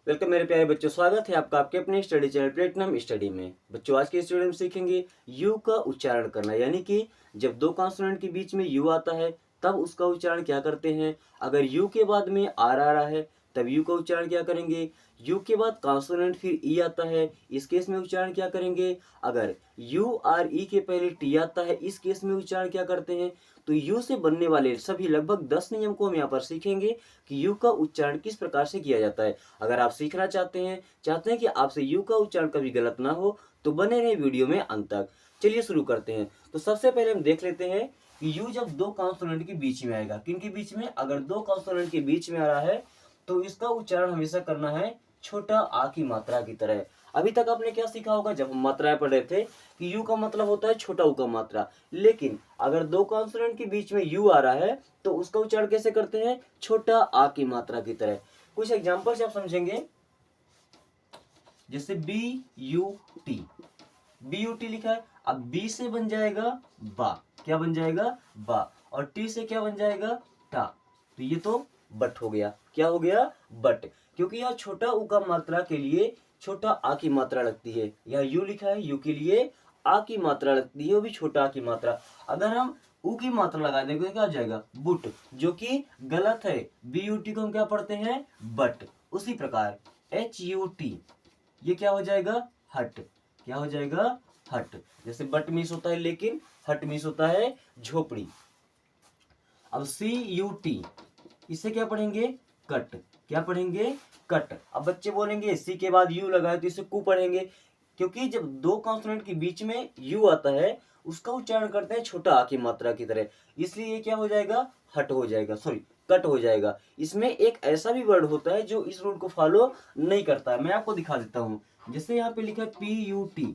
Welcome मेरे प्यारे बच्चों, स्वागत है आपका आपके अपने स्टडी चैनल प्लेटिनम स्टडी में। बच्चों, आज के इस वीडियो में सीखेंगे यू का उच्चारण करना, यानी कि जब दो कॉन्सोनेंट के बीच में यू आता है तब उसका उच्चारण क्या करते हैं। अगर यू के बाद में आर आ रहा है तब यू का उच्चारण क्या करेंगे। यू के बाद कॉन्सोनेंट फिर ई आता है, इस केस में उच्चारण क्या करेंगे। अगर यू आर ई के पहले टी आता है, इस केस में उच्चारण क्या करते हैं। तो यू से बनने वाले सभी लगभग 10 नियम को हम यहाँ पर सीखेंगे कि यू का उच्चारण किस प्रकार से किया जाता है। अगर आप सीखना चाहते हैं कि आपसे यू का उच्चारण कभी गलत ना हो, तो बने रहे वीडियो में अंत तक। चलिए शुरू करते हैं। तो सबसे पहले हम देख लेते हैं कि यू जब दो कॉन्सोनेंट के बीच में आएगा, किन के बीच में। अगर दो कॉन्सोनेंट के बीच में आ रहा है तो इसका उच्चारण हमेशा करना है छोटा आ की मात्रा की तरह। अभी तक आपने क्या सीखा होगा जब हम मात्राएं पढ़ रहे थे कि यू का मतलब होता है छोटा ऊ का मात्रा, लेकिन अगर दो कॉन्सोनेंट के बीच में यू आ रहा है तो उसका उच्चारण कैसे करते हैं, छोटा आ की मात्रा की तरह। कुछ एग्जांपल से आप समझेंगे, जैसे बी यू टी लिखा है। अब बी से बन जाएगा बा, क्या बन जाएगा, बा। और टी से क्या बन जाएगा, टा। तो ये तो बट हो गया, क्या हो गया, बट। क्योंकि यह छोटा उ का मात्रा के लिए छोटा आ की मात्रा लगती है। यह यू लिखा है, यू के लिए आ की मात्रा लगती है, वो भी छोटा आ की मात्रा। अगर हम उ की मात्रा लगा देंगे तो क्या हो जाएगा, बुट, जो कि गलत है। बी यू टी को हम क्या पढ़ते हैं, बट। उसी प्रकार एच यू टी, ये क्या हो जाएगा, हट। क्या हो जाएगा, हट। जैसे बट मिस होता है लेकिन हट मिस होता है, झोपड़ी। अब सी यू टी, इसे क्या पढ़ेंगे, कट। क्या पढ़ेंगे, कट। अब बच्चे बोलेंगे सी के बाद यू लगाए तो इसे कु पढ़ेंगे, क्योंकि जब दो कॉन्सोनेंट के बीच में यू आता है उसका उच्चारण करते हैं छोटा आ की मात्रा की तरह, इसलिए ये क्या हो जाएगा, हट हो जाएगा, सॉरी कट हो जाएगा। इसमें एक ऐसा भी वर्ड होता है जो इस रूल को फॉलो नहीं करता है, मैं आपको दिखा देता हूँ। जैसे यहाँ पे लिखा है P U T,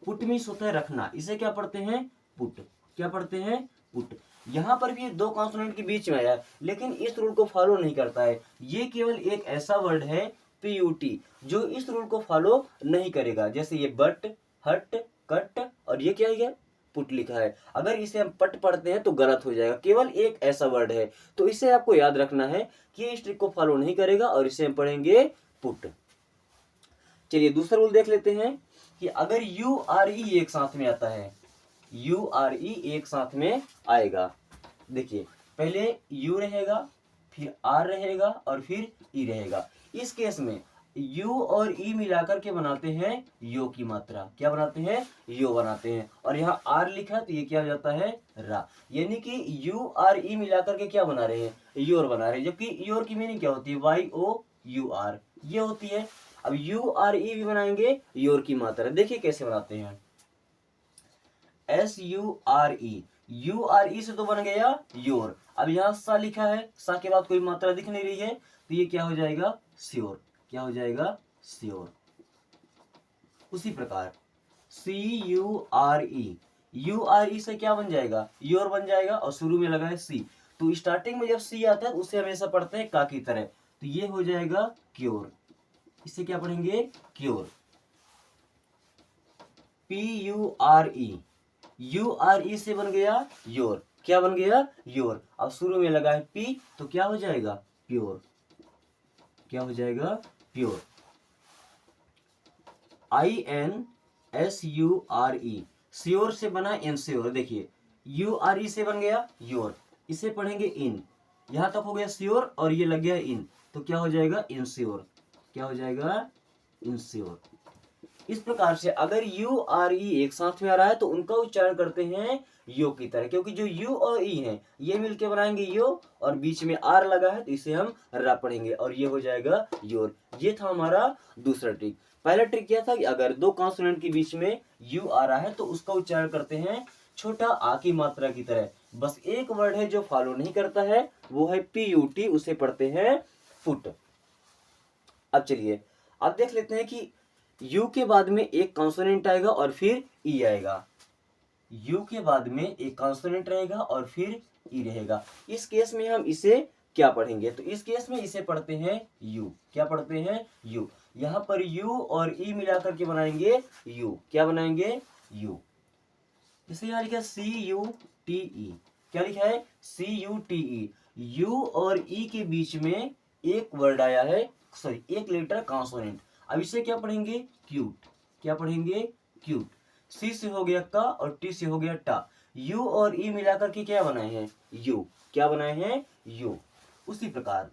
put means होता है रखना, इसे क्या पढ़ते हैं, पुट। क्या पढ़ते हैं, पुट। यहाँ पर भी दो कॉन्सोनेंट के बीच में आया, लेकिन इस रूल को फॉलो नहीं करता है। ये केवल एक ऐसा वर्ड है पीयूटी जो इस रूल को फॉलो नहीं करेगा। जैसे ये बट, हट, कट, और ये क्या है, पुट लिखा है। अगर इसे हम पट पढ़ते हैं तो गलत हो जाएगा, केवल एक ऐसा वर्ड है। तो इसे आपको याद रखना है कि ये इस ट्रिक को फॉलो नहीं करेगा और इसे हम पढ़ेंगे पुट। चलिए दूसरा रूल देख लेते हैं कि अगर यू आर ई एक साथ में आता है, यू आर ई एक साथ में आएगा। देखिए पहले यू रहेगा, फिर आर रहेगा और फिर ई रहेगा। इस केस में यू और ई मिलाकर के बनाते हैं यो की मात्रा। क्या बनाते हैं, यो बनाते हैं। और यहाँ आर लिखा तो ये क्या हो जाता है, रा। यानी कि यू आर ई मिलाकर के क्या बना रहे हैं, योर बना रहे हैं। जबकि योर की मीनिंग क्या होती है, वाई ओ यू आर, ये होती है। अब यू आर ई भी बनाएंगे योर की मात्रा। देखिए कैसे बनाते हैं, S U R E, U R E से तो बन गया योर। अब यहाँ सा लिखा है, सा के बाद कोई मात्रा दिख नहीं रही है, तो ये क्या हो जाएगा, श्योर। क्या हो जाएगा, श्योर। उसी प्रकार C U R E, U R E से क्या बन जाएगा, योर बन जाएगा, और शुरू में लगा है सी। तो स्टार्टिंग में जब सी आता है उसे हमेशा पढ़ते हैं का की तरह, तो ये हो जाएगा क्योर। इसे क्या पढ़ेंगे, cure. P U R E, U R E से बन गया योर। क्या बन गया, योर। अब शुरू में लगा है पी तो क्या हो जाएगा, प्योर। क्या हो जाएगा, pure. I N S U R E, sure से बना इनश्योर। देखिए यू आर ई से बन गया योर, इसे पढ़ेंगे इन। यहां तक हो गया श्योर और ये लग गया इन, तो क्या हो जाएगा, इनश्योर। क्या हो जाएगा, इनश्योर। इस प्रकार से अगर यू आर ई एक साथ में आ रहा है तो उनका उच्चारण करते हैं यो की तरह, क्योंकि जो यू और ई है ये मिलके बनाएंगे यो, और बीच में आर लगा है तो इसे हम रा पढ़ेंगे और ये हो जाएगा योर। ये था हमारा दूसरा ट्रिक। पहला ट्रिक क्या था कि अगर दो कॉन्सोनेंट के बीच में यू आ रहा है तो उसका उच्चारण करते हैं छोटा आ की मात्रा की तरह। बस एक वर्ड है जो फॉलो नहीं करता है, वो है पी यू टी, उसे पढ़ते हैं फुट। अब चलिए अब देख लेते हैं कि यू के बाद में एक कॉन्सोनेंट आएगा और फिर ई आएगा। यू के बाद में एक कॉन्सोनेंट रहेगा और फिर ई रहेगा। इस केस में हम इसे क्या पढ़ेंगे, तो इस केस में इसे पढ़ते हैं यू। क्या पढ़ते हैं, यू। यहाँ पर यू और ई मिलाकर के बनाएंगे यू। क्या बनाएंगे, यू। जैसे यहाँ लिखा है सी यू टी ई, क्या लिखा है, सी यू टी ई। यू और ई के बीच में एक वर्ड आया है, सॉरी एक लेटर कॉन्सोनेंट। अब इसे क्या पढ़ेंगे, क्यूट। क्या पढ़ेंगे, क्यूट। सी से हो गया का और टी से हो गया टा। यू और ई मिलाकर के क्या बनाए हैं, यू। क्या बनाए हैं, यू। उसी प्रकार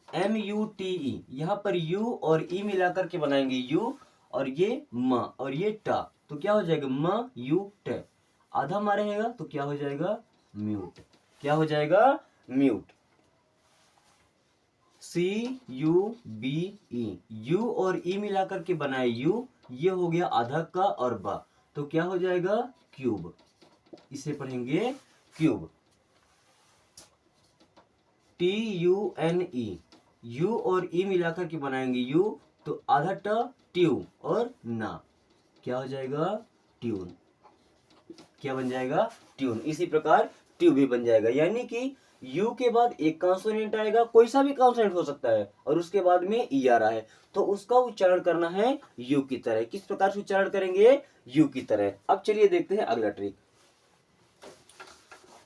MUTE, यहाँ पर यू और ई मिलाकर के बनाएंगे यू, और ये म और ये टा, तो क्या हो जाएगा म यू ट। आधा मारे रहेगा तो क्या हो जाएगा, म्यूट। क्या हो जाएगा, म्यूट। CUBE, यू और ई मिलाकर के बनाए यू, ये हो गया आधा का और बा, तो क्या हो जाएगा, क्यूब। इसे पढ़ेंगे क्यूब। TUNE, यू और ई मिलाकर के बनाएंगे यू, तो आधा ट ट्यू और ना, क्या हो जाएगा, ट्यून। क्या बन जाएगा, ट्यून। इसी प्रकार ट्यूब भी बन जाएगा, यानी कि यू के बाद एक कॉन्सोनेंट आएगा, कोई सा भी कॉन्सोनेंट हो सकता है, और उसके बाद में ई आ रहा है, तो उसका उच्चारण करना है यू की तरह। किस प्रकार से उच्चारण करेंगे, यू की तरह। अब चलिए देखते हैं अगला ट्रिक।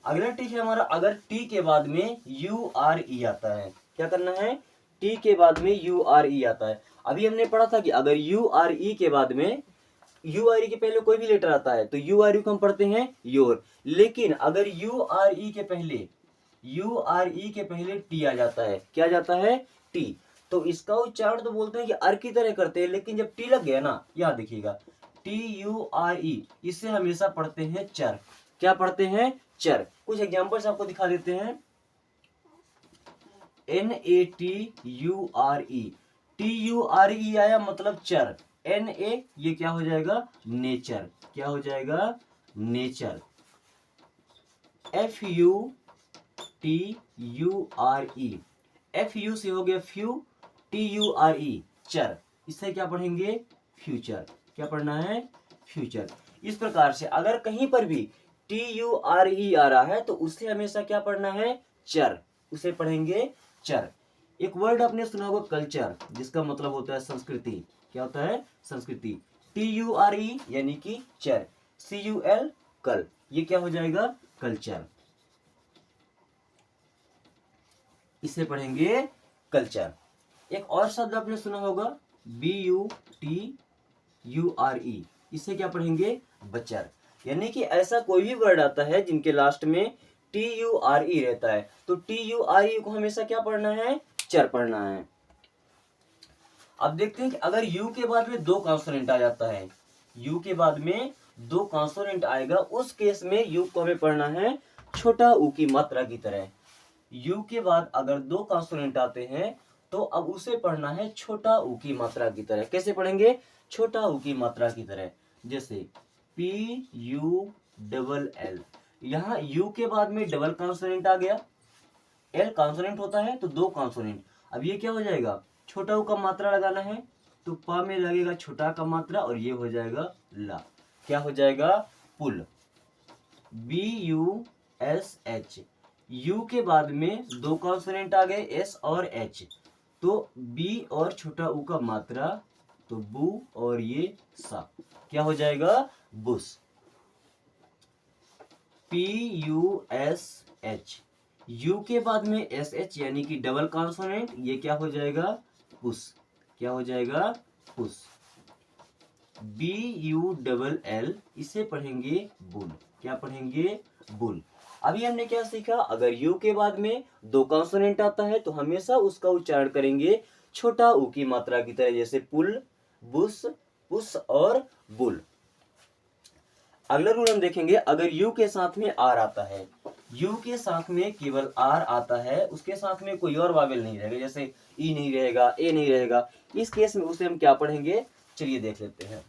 अगला ट्रिक है हमारा, अगर टी के बाद में URE आता है, क्या करना है, टी के बाद में URE आता है। अभी हमने पढ़ा था कि अगर URE के बाद में, URE के पहले कोई भी लेटर आता है तो URE को हम पढ़ते हैं योर, लेकिन अगर URE के पहले टी आ जाता है, क्या जाता है, टी, तो इसका उच्चारण तो बोलते हैं कि अर की तरह करते हैं, लेकिन जब टी लग गया ना, यहाँ देखिएगा TURE, इसे हमेशा पढ़ते हैं चर। क्या पढ़ते हैं, चर। कुछ एग्जांपल्स आपको दिखा देते हैं। NATURE, TURE आया मतलब चर। NA, ये क्या हो जाएगा, नेचर। क्या हो जाएगा, नेचर। FUTURE, FU से हो गया फ्यू, TURE चर, इससे क्या पढ़ेंगे, फ्यूचर। क्या पढ़ना है, फ्यूचर। इस प्रकार से अगर कहीं पर भी TURE आ रहा है तो उससे हमेशा क्या पढ़ना है, चर, उसे पढ़ेंगे चर। एक वर्ड आपने सुना होगा कल्चर, जिसका मतलब होता है संस्कृति। क्या होता है, संस्कृति। TURE यानी कि चर, CUL कल, ये क्या हो जाएगा, कल्चर। इसे पढ़ेंगे कल्चर। एक और शब्द आपने सुना होगा BUTURE, इसे क्या पढ़ेंगे, बचर। यानी कि ऐसा कोई भी वर्ड आता है जिनके लास्ट में TURE रहता है, तो TURE को हमेशा क्या पढ़ना है, चर पढ़ना है। अब देखते हैं कि अगर यू के बाद में दो कॉन्सोनेंट आ जाता है, यू के बाद में दो कॉन्सोनेंट आएगा, उस केस में यू को हमें पढ़ना है छोटा ऊ की मात्रा की तरह। यू के बाद अगर दो कॉन्सोनेंट आते हैं तो अब उसे पढ़ना है छोटा ऊ की मात्रा की तरह। कैसे पढ़ेंगे, छोटा ऊ की मात्रा की तरह। जैसे PULL, यहाँ यू के बाद में डबल कॉन्सोनेंट आ गया, एल कॉन्सोनेंट होता है तो दो कॉन्सोनेंट, अब ये क्या हो जाएगा, छोटा ऊ का मात्रा लगाना है, तो प में लगेगा छोटा का मात्रा और ये हो जाएगा ला। क्या हो जाएगा, पुल। BUSH, यू के बाद में दो कॉन्सोनेंट आ गए, एस और एच, तो बी और छोटा ऊ का मात्रा, तो बू और ये सा, क्या हो जाएगा, बुस। PUSH, यू के बाद में SH यानी कि डबल कॉन्सोनेंट, ये क्या हो जाएगा, पुस। क्या हो जाएगा, पुस। BULL, इसे पढ़ेंगे बुल। क्या पढ़ेंगे, बुल। अभी हमने क्या सीखा, अगर यू के बाद में दो कॉन्सोनेंट आता है तो हमेशा उसका उच्चारण करेंगे छोटा ऊ की मात्रा की तरह, जैसे पुल, बुस, पुस और बुल। अगला रूल हम देखेंगे, अगर यू के साथ में आर आता है, यू के साथ में केवल आर आता है, उसके साथ में कोई और वावेल नहीं रहेगा, जैसे ई नहीं रहेगा, ए नहीं रहेगा, इस केस में उसे हम क्या पढ़ेंगे, चलिए देख लेते हैं।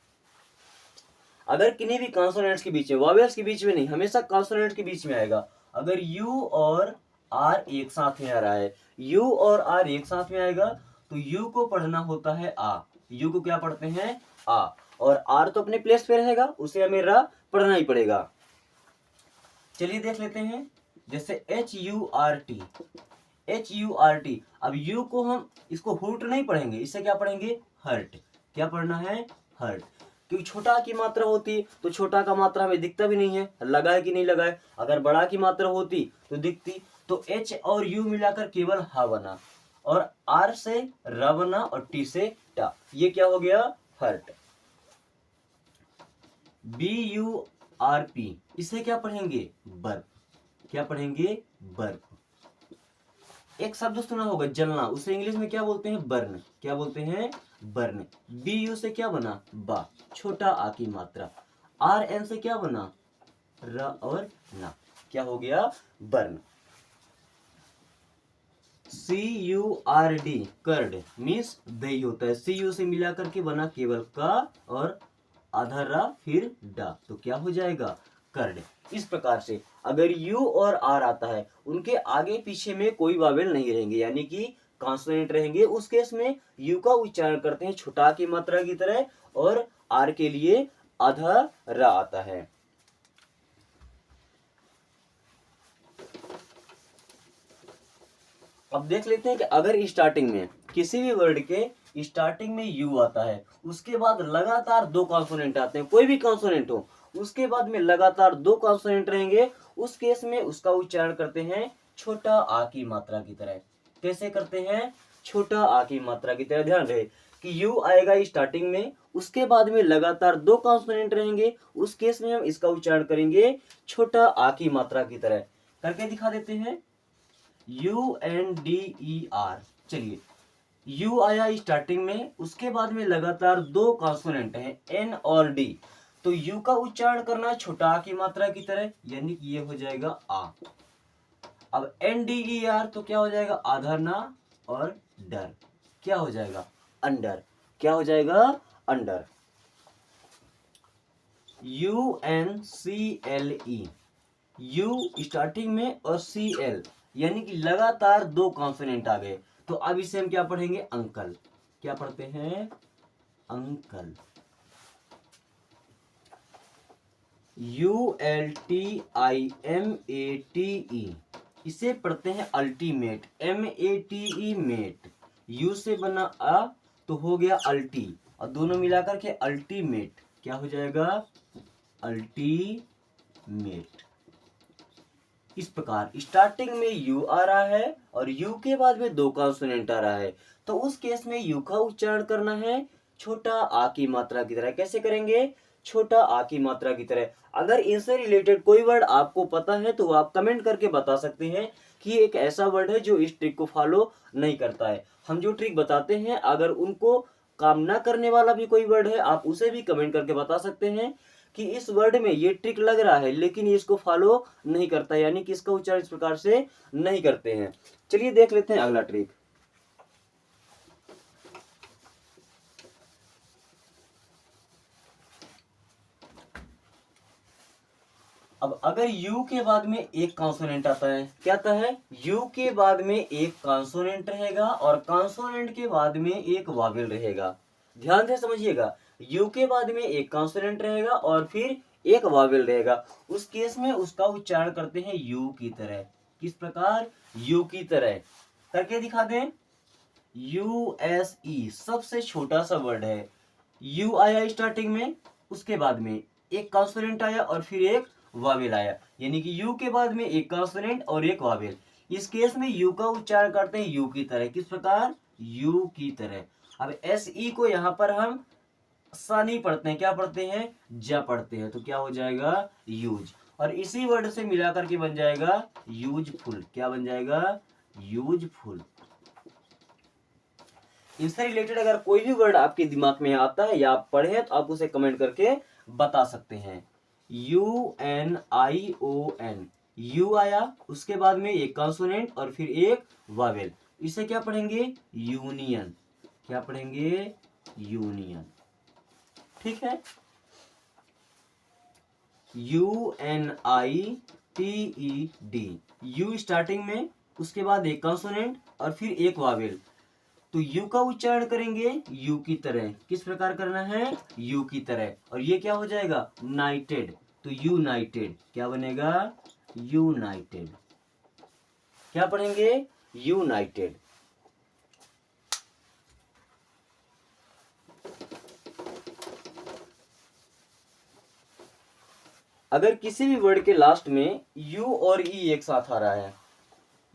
अगर किन्हीं भी कॉन्सोनेंट्स के बीच में, वावेल्स के बीच में नहीं, हमेशा कॉन्सोनेंट्स के बीच में आएगा। अगर यू और आर एक साथ में आ रहा है, यू और आर एक साथ में आएगा तो यू को पढ़ना होता है आ, यू को क्या पढ़ते हैं, आ, और आर तो अपने प्लेस पे रहेगा, उसे हमें रा पढ़ना ही पड़ेगा। चलिए देख लेते हैं, जैसे HURT, HURT, अब यू को हम इसको हुर्ट नहीं पढ़ेंगे, इसे क्या पढ़ेंगे, हर्ट। क्या पढ़ना है, हर्ट, क्योंकि छोटा की मात्रा होती तो छोटा का मात्रा हमें दिखता भी नहीं है, लगा है कि नहीं लगा है। अगर बड़ा की मात्रा होती तो दिखती, तो H और U मिलाकर केवल हा बना, और R से र बना और T से टा। ये क्या हो गया? हर्ट। BURP, इसे क्या पढ़ेंगे? बर्फ। क्या पढ़ेंगे? बर्फ। एक शब्द सुना होगा जलना, उसे इंग्लिश में क्या बोलते हैं? बर्न। क्या बोलते हैं? बर्न। BU से क्या बना? बा, छोटा आ की मात्रा। RN से क्या बना? र और ना। क्या हो गया? बर्न। CURD, कर्ड मीन्स दही होता है। CU से मिला करके बना केवल का और आधा रा फिर डा, तो क्या हो जाएगा? कर्ड। इस प्रकार से अगर U और R आता है, उनके आगे पीछे में कोई वावेल नहीं रहेंगे, यानी कि कॉन्सोनेंट रहेंगे, उस केस में U का उच्चारण करते हैं छोटा की मात्रा की तरह, और R के लिए आधा रा आता है। अब देख लेते हैं कि अगर स्टार्टिंग में किसी भी वर्ड के स्टार्टिंग में यू आता है, उसके बाद लगातार दो कॉन्सोनेंट आते हैं, कोई भी कॉन्सोनेंट हो, उसके बाद में लगातार दो कॉन्सोनेंट रहेंगे, उस केस में उसका उच्चारण करते हैं छोटा आ की मात्रा की तरह। कैसे करते हैं? छोटा आ की मात्रा की तरह। ध्यान रहे कि यू आएगा स्टार्टिंग में, उसके बाद में लगातार दो कॉन्सोनेंट रहेंगे, उस केस में हम इसका उच्चारण करेंगे छोटा आ की मात्रा की तरह। करके दिखा देते हैं। UNDER। चलिए, U आया स्टार्टिंग में, उसके बाद में लगातार दो कॉन्सोनेंट हैं N और D, तो U का उच्चारण करना है छोटा आ की मात्रा की तरह, यानी कि ये हो जाएगा आ। अब NDER तो क्या हो जाएगा? आधा ना और डर। क्या हो जाएगा? अंडर। क्या हो जाएगा? अंडर। UNCLE, U स्टार्टिंग में और CL, यानी कि लगातार दो कॉन्सोनेंट आ गए, तो अब इसे हम क्या पढ़ेंगे? अंकल। क्या पढ़ते हैं? अंकल। ULTIMATE, इसे पढ़ते हैं अल्टीमेट। MATE, met. U से बना अ तो हो गया अल्टी, और दोनों मिलाकर के अल्टीमेट। क्या हो जाएगा? अल्टीमेट। इस प्रकार स्टार्टिंग में यू आ रहा है और यू के बाद में दो कॉन्सोनेंट आ रहा है, तो उस केस में यू का उच्चारण करना है छोटा आ की मात्रा की तरह। कैसे करेंगे? छोटा आ की मात्रा की तरह। अगर इनसे रिलेटेड कोई वर्ड आपको पता है तो आप कमेंट करके बता सकते हैं कि एक ऐसा वर्ड है जो इस ट्रिक को फॉलो नहीं करता है। हम जो ट्रिक बताते हैं, अगर उनको काम ना करने वाला भी कोई वर्ड है, आप उसे भी कमेंट करके बता सकते हैं कि इस वर्ड में ये ट्रिक लग रहा है लेकिन ये इसको फॉलो नहीं करता, यानी कि इसका उच्चारण इस प्रकार से नहीं करते हैं। चलिए देख लेते हैं अगला ट्रिक। अब अगर U के बाद में एक कॉन्सोनेंट आता है, क्या आता है? U के बाद में एक कॉन्सोनेंट रहेगा और कॉन्सोनेंट के बाद में एक वावेल रहेगा। ध्यान से समझिएगा, U के बाद में एक कॉन्सोनेंट रहेगा और फिर एक वावेल रहेगा, उस केस में उसका उच्चारण करते हैं U की तरह। किस प्रकार? U की तरह। करके दिखा दें। USE सबसे छोटा सा वर्ड है। U आया स्टार्टिंग में, उसके बाद में एक कॉन्सोनेंट आया और फिर एक वावेल आया, यानी कि U के बाद में एक कॉन्सोनेंट और एक वावेल। इस केस में U का उच्चारण करते हैं U की तरह। किस प्रकार? U की तरह। अब SE को यहाँ पर हम सा नहीं पढ़ते हैं, क्या पढ़ते हैं? जा पढ़ते हैं, तो क्या हो जाएगा? यूज। और इसी वर्ड से मिलाकर के बन जाएगा यूजफुल। क्या बन जाएगा? यूजफुल। इससे रिलेटेड अगर कोई भी वर्ड आपके दिमाग में आता है या आप पढ़े तो आप उसे कमेंट करके बता सकते हैं। UNION, यू आया, उसके बाद में एक कॉन्सोनेंट और फिर एक वावेल, इसे क्या पढ़ेंगे? यूनियन। क्या पढ़ेंगे? यूनियन। ठीक है। UNITED, यू स्टार्टिंग में, उसके बाद एक कॉन्सोनेंट और फिर एक वावेल, तो यू का उच्चारण करेंगे यू की तरह। किस प्रकार करना है? यू की तरह। और ये क्या हो जाएगा? नाइटेड, तो यूनाइटेड। क्या बनेगा? यूनाइटेड। क्या पढ़ेंगे? यूनाइटेड। अगर किसी भी वर्ड के लास्ट में यू और ई एक साथ आ रहा है,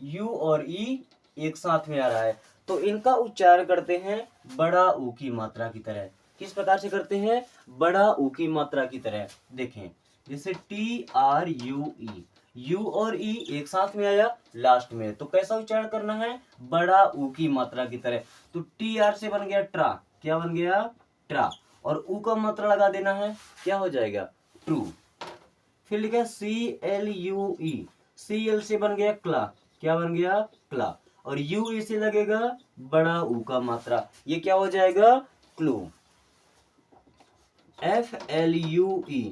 यू और ई एक साथ में आ रहा है, तो इनका उच्चारण करते हैं बड़ा ऊ की मात्रा की तरह। किस प्रकार से करते हैं? बड़ा ऊ की मात्रा की तरह। देखें, जैसे TRUE, यू और ई एक साथ में आया लास्ट में, तो कैसा उच्चारण करना है? बड़ा ऊ की मात्रा की तरह। तो TR से बन गया ट्रा, क्या बन गया? ट्रा। और ऊ का मात्रा लगा देना है, क्या हो जाएगा? ट्रू। फिर लिखा CLUE, CL से बन गया क्ला, क्या बन गया? क्ला। और यू इसे लगेगा बड़ा ऊ का मात्रा, ये क्या हो जाएगा? क्लू। FLUE,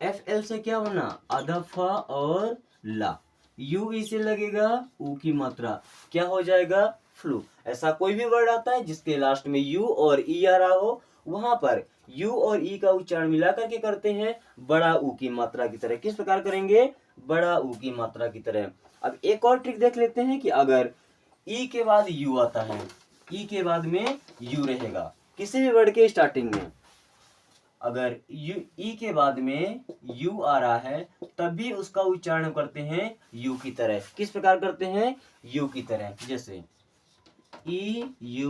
FL से क्या बना? अधफा और ला। यू इसे लगेगा ऊ की मात्रा, क्या हो जाएगा? फ्लू। ऐसा कोई भी वर्ड आता है जिसके लास्ट में यू और ई आ रहा हो, वहां पर यू और ई का उच्चारण मिला करके करते हैं बड़ा ऊ की मात्रा की तरह। किस प्रकार करेंगे? बड़ा ऊ की मात्रा की तरह। अब एक और ट्रिक देख लेते हैं कि अगर ई के बाद यू आता है, ई के बाद में यू रहेगा किसी भी वर्ड के स्टार्टिंग में, अगर यू ई के बाद में यू आ रहा है तब भी उसका उच्चारण करते हैं यू की तरह। किस प्रकार करते हैं? यू की तरह। जैसे EULOGY,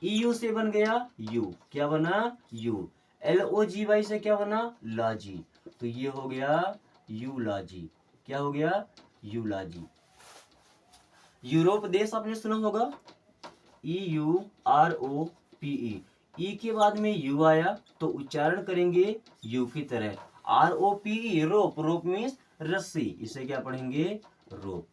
EU से बन गया यू, क्या बना? यू। LOGY से क्या बना? लाजी, तो ये हो गया यूलाजी। क्या हो गया? यूलाजी। यूरोप देश आपने सुना होगा, EUROPE, ई के बाद में यू आया तो उच्चारण करेंगे यू की तरह। ROPE, रोप, रोप मीन्स रस्सी, इसे क्या पढ़ेंगे? रोप।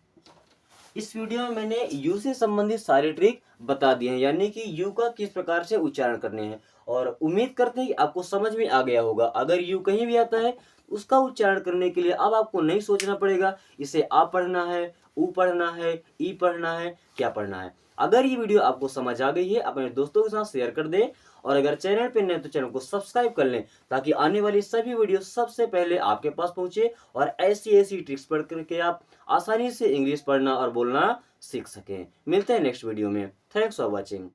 इस वीडियो में मैंने यू से संबंधित सारे ट्रिक बता दिए हैं, यानी कि यू का किस प्रकार से उच्चारण करने हैं, और उम्मीद करते हैं कि आपको समझ में आ गया होगा। अगर यू कहीं भी आता है उसका उच्चारण करने के लिए अब आपको नहीं सोचना पड़ेगा इसे आ पढ़ना है, ऊ पढ़ना है, ई पढ़ना है, क्या पढ़ना है। अगर ये वीडियो आपको समझ आ गई है अपने दोस्तों के साथ शेयर कर दें, और अगर चैनल पे नए तो चैनल को सब्सक्राइब कर लें ताकि आने वाली सभी वीडियो सबसे पहले आपके पास पहुंचे और ऐसी ऐसी ट्रिक्स पढ़ करके आप आसानी से इंग्लिश पढ़ना और बोलना सीख सकें। मिलते हैं नेक्स्ट वीडियो में। Thanks for watching.